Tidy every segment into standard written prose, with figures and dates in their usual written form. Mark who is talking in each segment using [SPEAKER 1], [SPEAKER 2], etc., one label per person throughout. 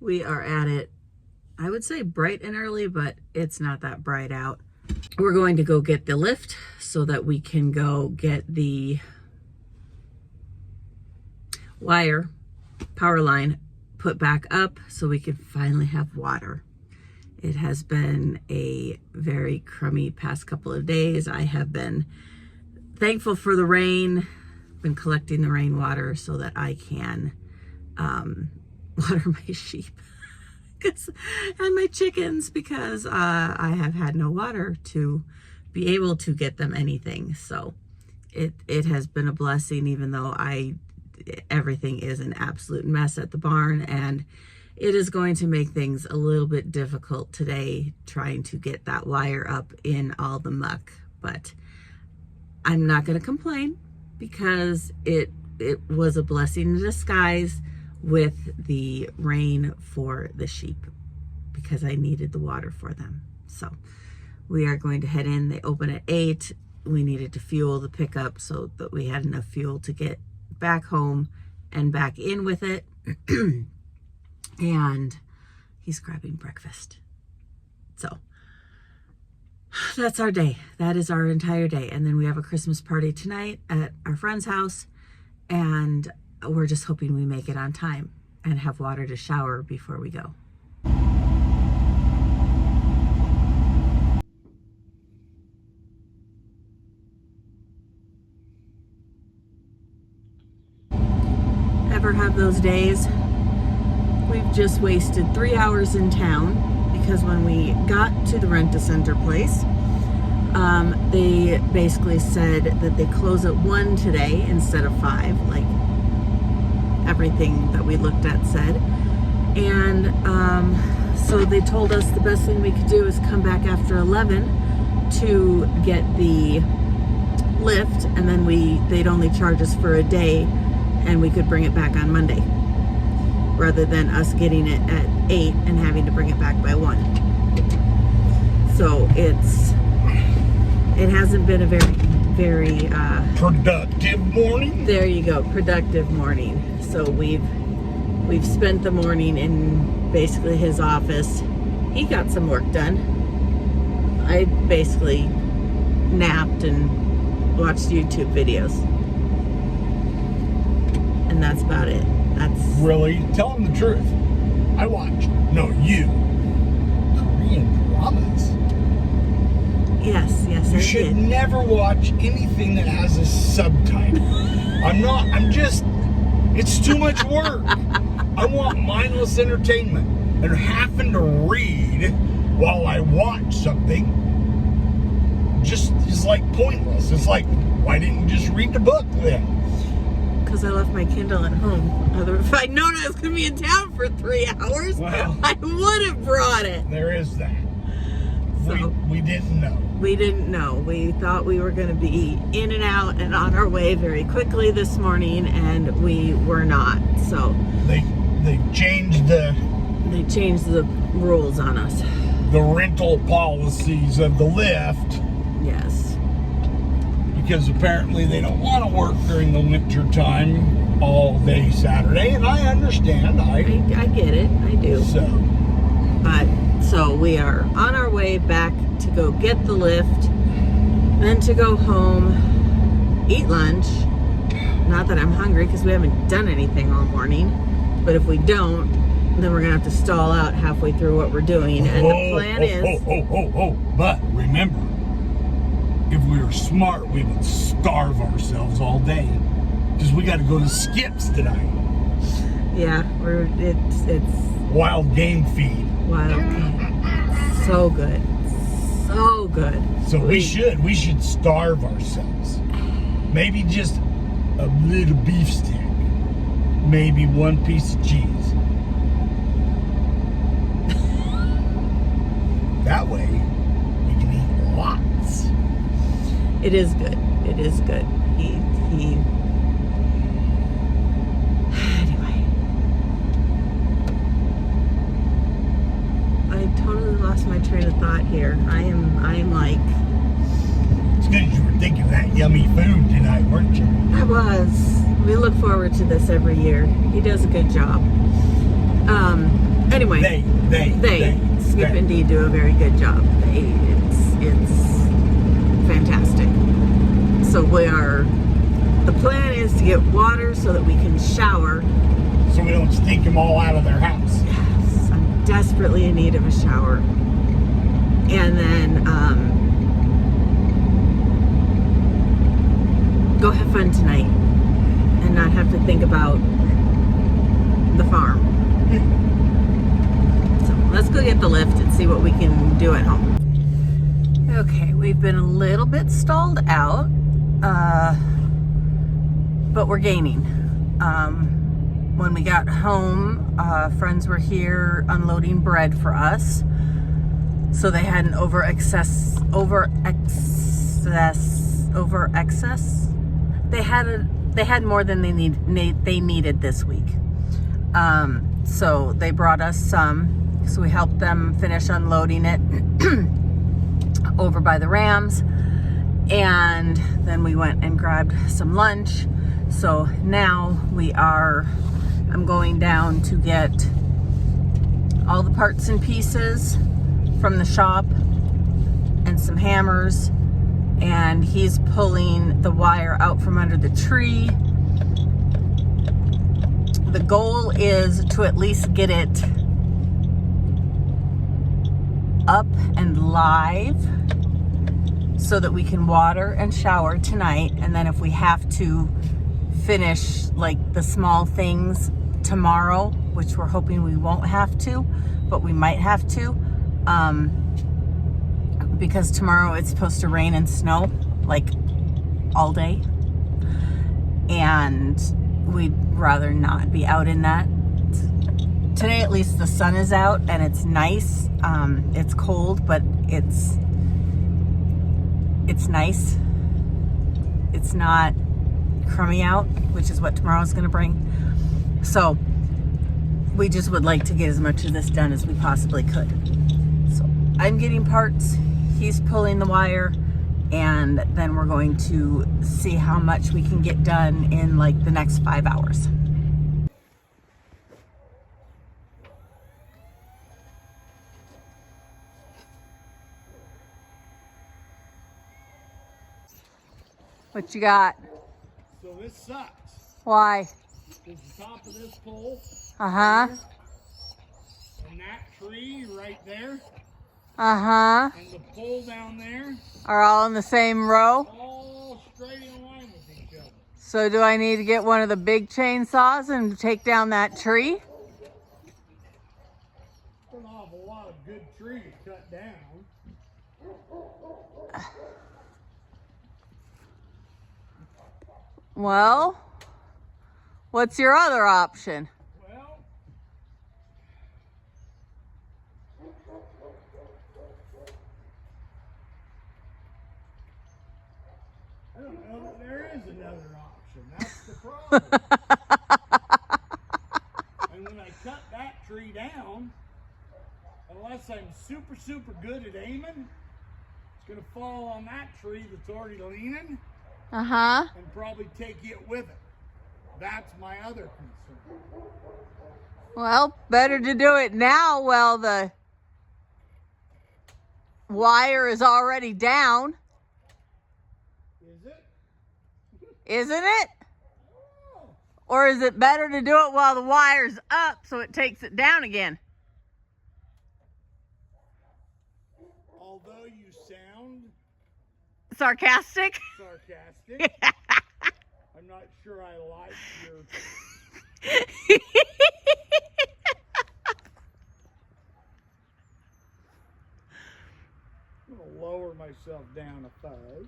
[SPEAKER 1] We are at it, I would say bright and early, but it's not that bright out. We're going to go get the lift so that we can go get the wire power line put back up so we can finally have water. It has been a very crummy past couple of days. I have been thankful for the rain, been collecting the rainwater so that I can water my sheep and my chickens, because I have had no water to be able to get them anything. So it has been a blessing, even though everything is an absolute mess at the barn, and it is going to make things a little bit difficult today trying to get that wire up in all the muck. But I'm not going to complain, because it was a blessing in disguise with the rain for the sheep, because I needed the water for them. So we are going to head in. They open at 8. We needed to fuel the pickup so that we had enough fuel to get back home and back in with it. And he's grabbing breakfast. So that's our day. That is our entire day. And then we have a Christmas party tonight at our friend's house, and we're just hoping we make it on time and have water to shower before we go. Ever have those days? We've just wasted 3 hours in town, because when we got to the Rent-A-Center place, they basically said that they close at 1 today instead of 5, like everything that we looked at said. And so they told us the best thing we could do is come back after 11 to get the lift, and then they'd only charge us for a day, and we could bring it back on Monday, rather than us getting it at 8 and having to bring it back by 1. So it hasn't been a very
[SPEAKER 2] productive morning.
[SPEAKER 1] There you go, productive morning. So we've spent the morning in basically his office. He got some work done. I basically napped and watched YouTube videos, and that's about it.
[SPEAKER 2] Really? Tell him the truth. I watched. No, you. Korean dramas.
[SPEAKER 1] Yes, I
[SPEAKER 2] You should
[SPEAKER 1] did.
[SPEAKER 2] never watch anything that has a subtitle. It's too much work. I want mindless entertainment. And having to read while I watch something just is like pointless. It's like, why didn't you just read the book then?
[SPEAKER 1] Because I left my Kindle at home. If I'd known I was going to be in town for 3 hours,
[SPEAKER 2] well,
[SPEAKER 1] I would have brought it.
[SPEAKER 2] There is that.
[SPEAKER 1] So,
[SPEAKER 2] we didn't know.
[SPEAKER 1] We didn't know. We thought we were going to be in and out and on our way very quickly this morning, and we were not. So
[SPEAKER 2] They changed the
[SPEAKER 1] rules on us.
[SPEAKER 2] The rental policies of the lift.
[SPEAKER 1] Yes.
[SPEAKER 2] Because apparently they don't want to work during the winter time all day Saturday, and I understand. I
[SPEAKER 1] get it. I do. So we are on our way back to go get the lift, then to go home, eat lunch. Not that I'm hungry, because we haven't done anything all morning. But if we don't, then we're going to have to stall out halfway through what we're doing. And the plan is...
[SPEAKER 2] But remember, if we were smart, we would starve ourselves all day. Because we got to go to Skip's tonight.
[SPEAKER 1] Yeah, it's
[SPEAKER 2] wild game feed.
[SPEAKER 1] Wild game. So good. So good.
[SPEAKER 2] So we should starve ourselves. Maybe just a little beef stick. Maybe one piece of cheese. That way, we can eat lots.
[SPEAKER 1] It is good. It is good. Anyway. I totally lost my train of thought here. I am like...
[SPEAKER 2] It's good you were thinking of that yummy food tonight, weren't you?
[SPEAKER 1] I was. We look forward to this every year. He does a good job. Anyway, they Skip and Dee do a very good job. It's fantastic. So the plan is to get water so that we can shower.
[SPEAKER 2] So we don't stink them all out of their house.
[SPEAKER 1] Yes, I'm desperately in need of a shower. And then go have fun tonight and not have to think about the farm. So let's go get the lift and see what we can do at home. Okay, we've been a little bit stalled out, but we're gaining. When we got home, friends were here unloading bread for us. So they had an over excess. They had more than they needed this week. So they brought us some. So we helped them finish unloading it over by the Rams, and then we went and grabbed some lunch. So now I'm going down to get all the parts and pieces from the shop and some hammers, and he's pulling the wire out from under the tree. The goal is to at least get it up and live so that we can water and shower tonight, and then if we have to finish like the small things tomorrow, which we're hoping we won't have to, but we might have to, because tomorrow it's supposed to rain and snow like all day, and we'd rather not be out in that. Today at least the sun is out and it's nice. It's cold, but it's nice. It's not crummy out, which is what tomorrow's gonna bring. So we just would like to get as much of this done as we possibly could. So I'm getting parts, he's pulling the wire, and then we're going to see how much we can get done in like the next 5 hours. What you got?
[SPEAKER 2] So this sucks.
[SPEAKER 1] Why?
[SPEAKER 2] There's the top of this pole.
[SPEAKER 1] Uh-huh.
[SPEAKER 2] And that tree right there.
[SPEAKER 1] Uh-huh.
[SPEAKER 2] And the pole down there.
[SPEAKER 1] Are all in the same row?
[SPEAKER 2] All straight in line with each other.
[SPEAKER 1] So do I need to get one of the big chainsaws and take down that tree?
[SPEAKER 2] An awful lot of good trees cut down.
[SPEAKER 1] Well, what's your other option?
[SPEAKER 2] Well, I don't know that there is another option. That's the problem. And when I cut that tree down, unless I'm super, super good at aiming, it's going to fall on that tree that's already leaning.
[SPEAKER 1] Uh-huh.
[SPEAKER 2] And probably take it with it. That's my other concern.
[SPEAKER 1] Well, better to do it now while the wire is already down.
[SPEAKER 2] Is it?
[SPEAKER 1] Isn't it? Or is it better to do it while the wire's up so it takes it down again?
[SPEAKER 2] Although you sound
[SPEAKER 1] Sarcastic?
[SPEAKER 2] sarcastic, I'm not sure I like your... I'm going to lower myself down a fuzz.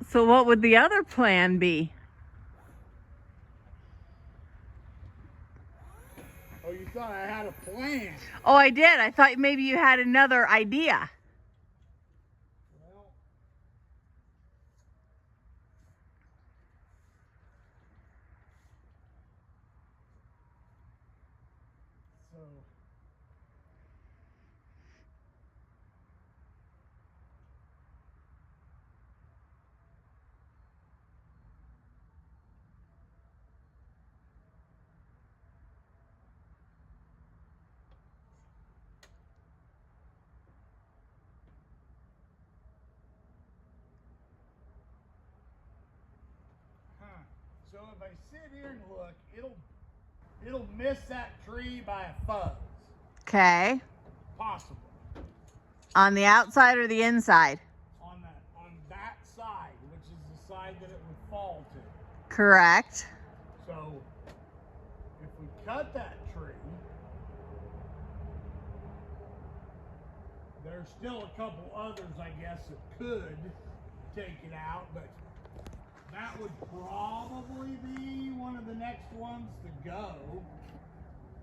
[SPEAKER 1] So what would the other plan be?
[SPEAKER 2] Oh, you thought I had a plan?
[SPEAKER 1] Oh, I did. I thought maybe you had another idea.
[SPEAKER 2] Well, so... if I sit here and look, it'll miss that tree by a fuzz.
[SPEAKER 1] Okay.
[SPEAKER 2] Possible.
[SPEAKER 1] On the outside or the inside?
[SPEAKER 2] On that side, which is the side that it would fall to.
[SPEAKER 1] Correct.
[SPEAKER 2] So if we cut that tree, there's still a couple others, I guess, that could take it out, but that would probably be one of the next ones to go.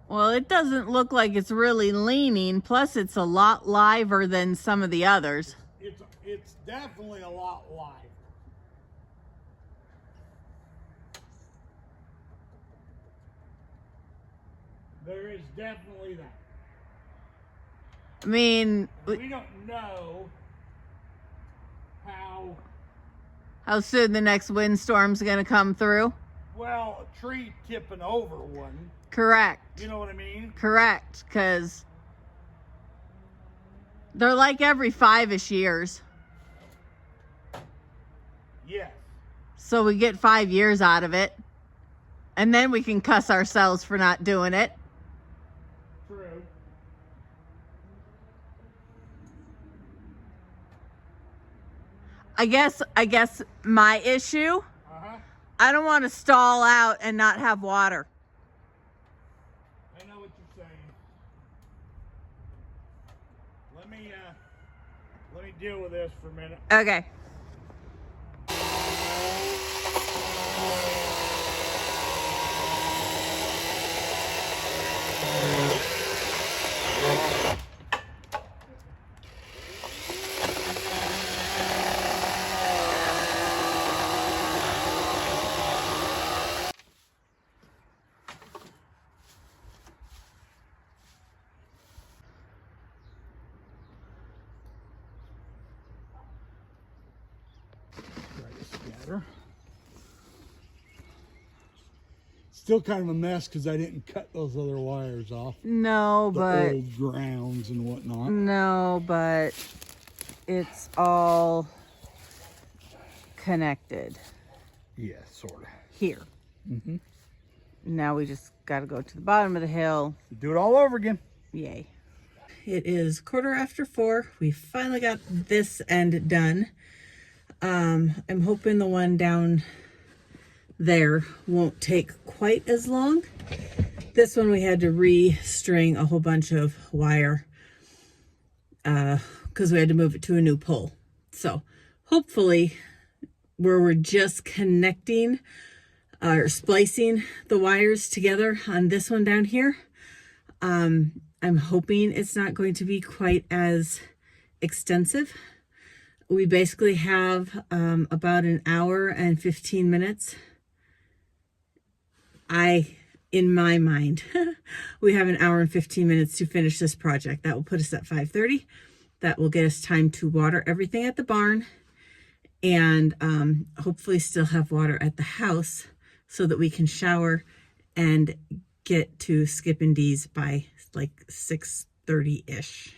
[SPEAKER 1] Well, it doesn't look like it's really leaning. Plus, it's a lot liver than some of the others.
[SPEAKER 2] It's definitely a lot live. There is definitely that.
[SPEAKER 1] I mean,
[SPEAKER 2] We don't know
[SPEAKER 1] how soon the next windstorm's going to come through?
[SPEAKER 2] well a tree tipping over one.
[SPEAKER 1] Correct.
[SPEAKER 2] You know what I mean?
[SPEAKER 1] Correct, because they're like every 5-ish years.
[SPEAKER 2] Yes.
[SPEAKER 1] So we get 5 years out of it. And then we can cuss ourselves for not doing it.
[SPEAKER 2] True.
[SPEAKER 1] I guess my issue,
[SPEAKER 2] Uh-huh.
[SPEAKER 1] I don't want to stall out and not have water.
[SPEAKER 2] I know what you're saying. Let me deal with this for a minute.
[SPEAKER 1] Okay.
[SPEAKER 2] Scatter. Still kind of a mess because I didn't cut those other wires off.
[SPEAKER 1] No, but
[SPEAKER 2] Old grounds and whatnot.
[SPEAKER 1] no, but it's all connected
[SPEAKER 2] Yeah, sort of.
[SPEAKER 1] here.
[SPEAKER 2] Mm-hmm.
[SPEAKER 1] Now we just got to go to the bottom of the hill.
[SPEAKER 2] Do it all over again.
[SPEAKER 1] Yay. It is 4:15. We finally got this end done. I'm hoping the one down there won't take quite as long. This one we had to restring a whole bunch of wire because we had to move it to a new pole. So hopefully where we're just connecting or splicing the wires together on this one down here, I'm hoping it's not going to be quite as extensive. We basically have about an hour and 15 minutes. In my mind, we have an hour and 15 minutes to finish this project. That will put us at 5:30. That will get us time to water everything at the barn and hopefully still have water at the house so that we can shower and get to Skip and Dee's by like 6:30-ish.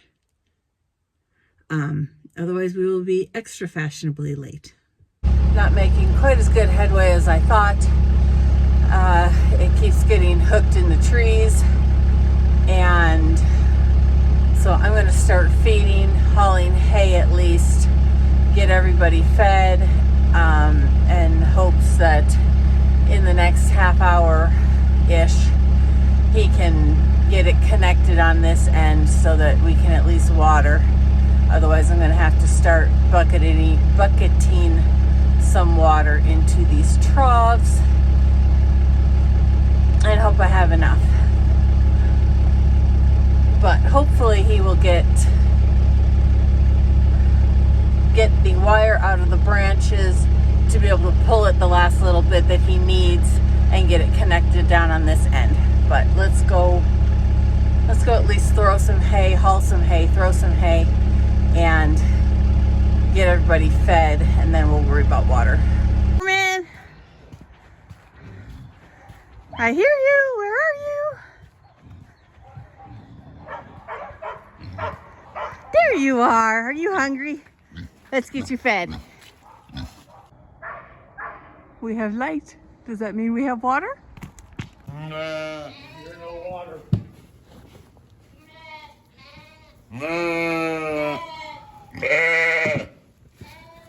[SPEAKER 1] Otherwise we will be extra fashionably late. Not making quite as good headway as I thought. It keeps getting hooked in the trees, and so I'm going to start feeding, hauling hay at least, get everybody fed, in hopes that in the next half hour-ish he can get it connected on this end so that we can at least water. Otherwise I'm going to have to start bucketing some water into these troughs and hope I have enough. But hopefully he will get the wire out of the branches to be able to pull it the last little bit that he needs and get it connected down on this end. But let's go at least throw some hay, haul some hay, throw some hay, and get everybody fed, and then we'll worry about water. Man, I hear you. Where are you? There you are. Are you hungry? Let's get you fed. We have light. Does that mean we have water?
[SPEAKER 2] There's no water.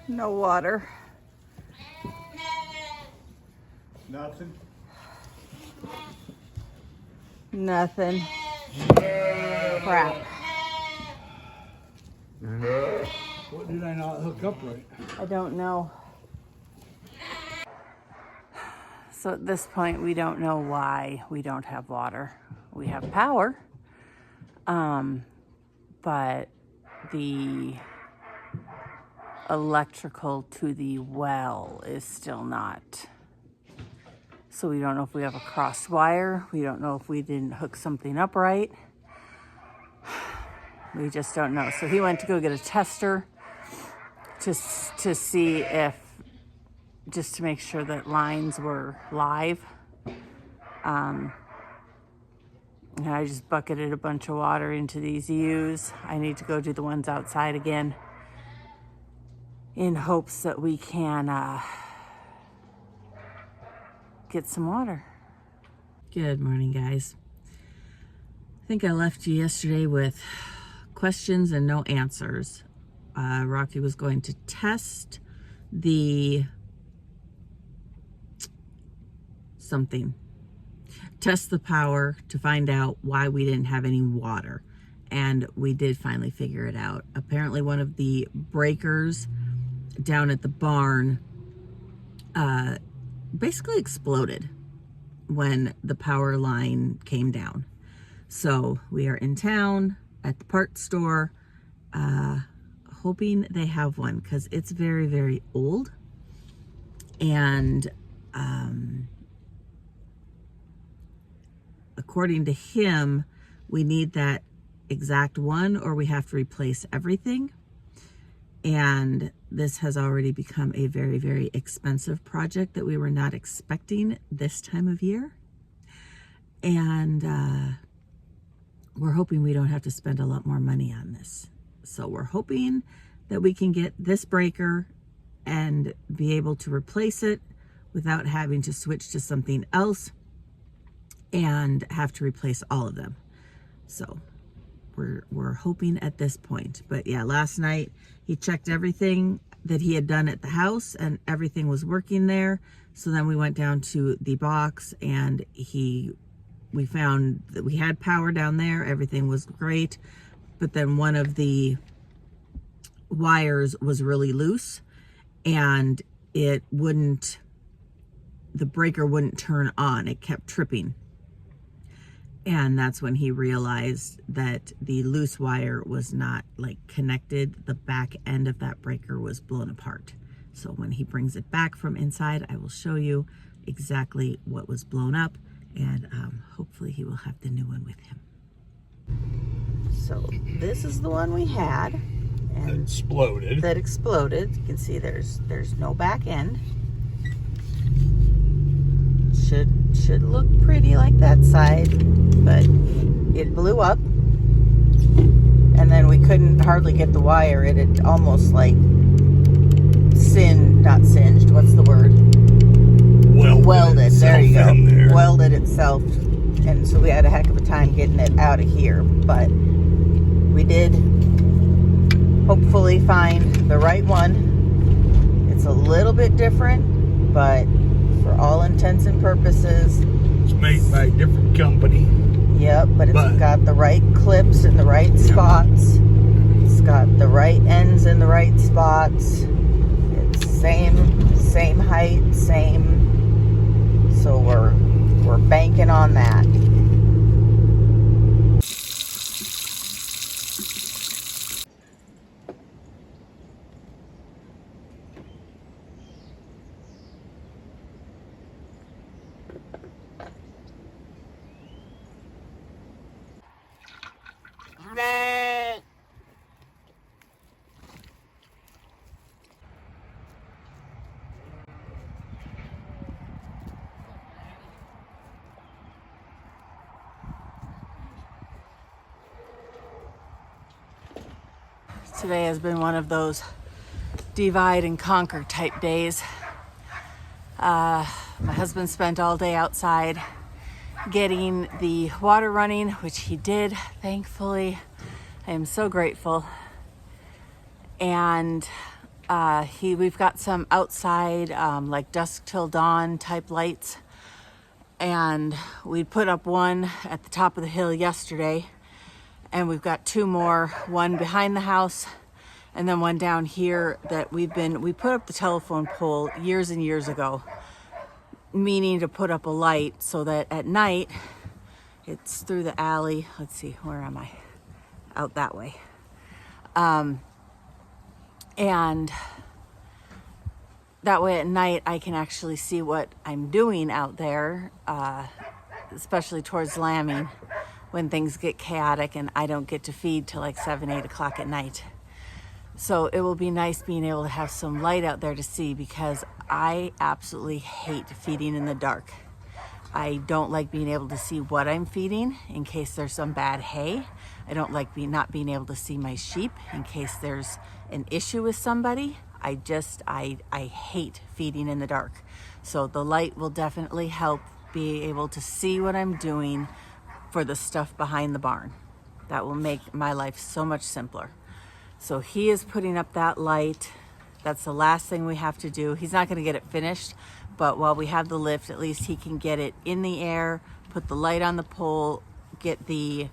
[SPEAKER 1] No water.
[SPEAKER 2] Nothing.
[SPEAKER 1] Nothing. Crap.
[SPEAKER 3] What did I not hook up right?
[SPEAKER 1] I don't know. So at this point, we don't know why we don't have water. We have power, but the electrical to the well is still not. So we don't know if we have a crossed wire. We don't know if we didn't hook something up right. We just don't know. So he went to go get a tester to see if, just to make sure that lines were live. And I just bucketed a bunch of water into these U's. I need to go do the ones outside again in hopes that we can get some water. Good morning, guys. I think I left you yesterday with questions and no answers. Rocky was going to test the test the power to find out why we didn't have any water. And we did finally figure it out. Apparently one of the breakers down at the barn basically exploded when the power line came down. So we are in town at the parts store, hoping they have one because it's very, very old. And according to him, we need that exact one or we have to replace everything. And this has already become a very, very expensive project that we were not expecting this time of year. And we're hoping we don't have to spend a lot more money on this. So we're hoping that we can get this breaker and be able to replace it without having to switch to something else and have to replace all of them. So we're hoping at this point. But yeah, last night he checked everything that he had done at the house and everything was working there. So then we went down to the box and we found that we had power down there. Everything was great. But then one of the wires was really loose and the breaker wouldn't turn on. It kept tripping. And that's when he realized that the loose wire was not like connected. The back end of that breaker was blown apart. So when he brings it back from inside, I will show you exactly what was blown up, and hopefully he will have the new one with him. So this is the one we had. And
[SPEAKER 2] Exploded.
[SPEAKER 1] that exploded. You can see there's no back end. Should look pretty like that side, but it blew up, and then we couldn't hardly get the wire. It had almost like not singed, what's the word? Welded. There you go. Welded itself, and so we had a heck of a time getting it out of here, but we did hopefully find the right one. It's a little bit different, but for all intents and purposes,
[SPEAKER 2] It's made by a different company.
[SPEAKER 1] yep, but it's got the right clips in the right spots. It's got the right ends in the right spots. It's same height, same. So we're banking on that. Today has been one of those divide and conquer type days. My husband spent all day outside getting the water running, which he did, thankfully. I am so grateful. And we've got some outside like dusk till dawn type lights, and we put up one at the top of the hill yesterday, and we've got 2 more, one behind the house and then one down here that we put up the telephone pole years and years ago, meaning to put up a light so that at night, it's through the alley. Let's see, where am I? Out that way. And that way at night I can actually see what I'm doing out there, especially towards lambing when things get chaotic and I don't get to feed till like 7, 8 o'clock at night. So it will be nice being able to have some light out there to see, because I absolutely hate feeding in the dark. I don't like being able to see what I'm feeding in case there's some bad hay. I don't like not being able to see my sheep in case there's an issue with somebody. I hate feeding in the dark. So the light will definitely help be able to see what I'm doing for the stuff behind the barn. That will make my life so much simpler. So he is putting up that light. That's the last thing we have to do. He's not going to get it finished, but while we have the lift, at least he can get it in the air, put the light on the pole, get the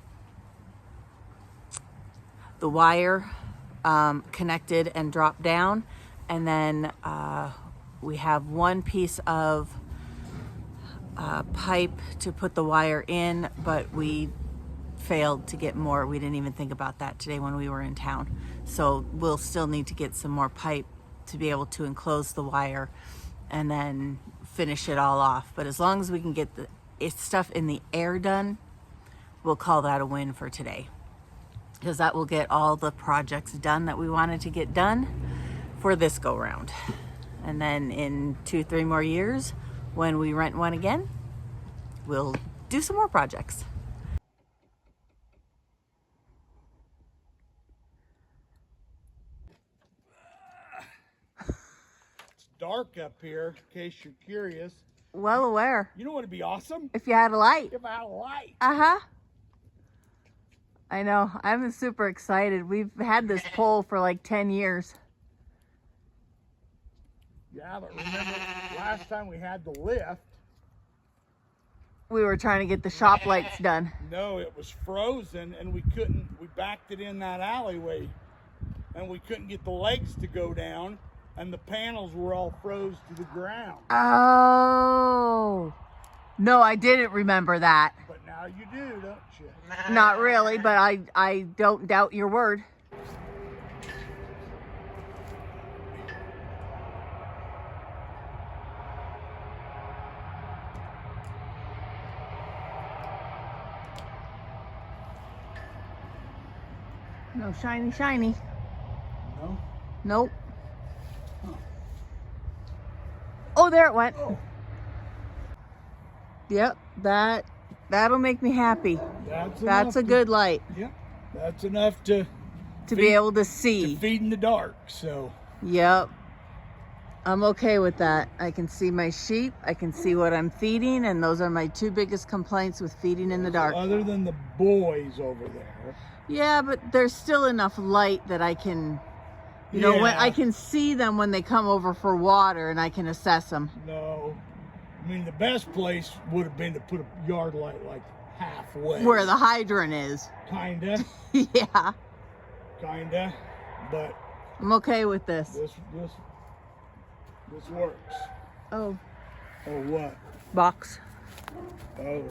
[SPEAKER 1] wire connected and drop down. And then we have one piece of pipe to put the wire in, but we failed to get more. We didn't even think about that today when we were in town. So we'll still need to get some more pipe to be able to enclose the wire and then finish it all off. But as long as we can get the stuff in the air done, we'll call that a win for today, because that will get all the projects done that we wanted to get done for this go round. And then in 2-3 more years, when we rent one again, we'll do some more projects.
[SPEAKER 3] Dark up here, in case you're curious.
[SPEAKER 1] Well aware.
[SPEAKER 3] You know what would be awesome?
[SPEAKER 1] If you had a light.
[SPEAKER 3] If I had a light.
[SPEAKER 1] Uh-huh. I know. I'm super excited. We've had this pole for like 10 years.
[SPEAKER 3] Yeah, but remember last time we had the lift?
[SPEAKER 1] We were trying to get the shop lights done.
[SPEAKER 3] No, it was frozen and we backed it in that alleyway and we couldn't get the legs to go down and the panels were all froze to the ground.
[SPEAKER 1] Oh. No, I didn't remember that.
[SPEAKER 3] But now you do, don't you?
[SPEAKER 1] Not really, but I don't doubt your word. No shiny, shiny.
[SPEAKER 3] No?
[SPEAKER 1] Nope. Oh, there it went.
[SPEAKER 3] Oh.
[SPEAKER 1] Yep, that'll make me happy. That's a good light.
[SPEAKER 3] Yep, that's enough to
[SPEAKER 1] be able to see.
[SPEAKER 3] To feed in the dark, so.
[SPEAKER 1] Yep. I'm okay with that. I can see my sheep, I can see what I'm feeding, and those are my 2 biggest complaints with feeding in the dark.
[SPEAKER 3] Other than the boys over there.
[SPEAKER 1] Yeah, but there's still enough light that I can, you know, when I can see them when they come over for water and I can assess them.
[SPEAKER 3] No. I mean, the best place would have been to put a yard light like halfway.
[SPEAKER 1] Where the hydrant is.
[SPEAKER 3] Kinda.
[SPEAKER 1] Yeah.
[SPEAKER 3] Kinda. But
[SPEAKER 1] I'm okay with this.
[SPEAKER 3] This works.
[SPEAKER 1] Oh.
[SPEAKER 3] Oh, what?
[SPEAKER 1] Box.
[SPEAKER 3] Oh.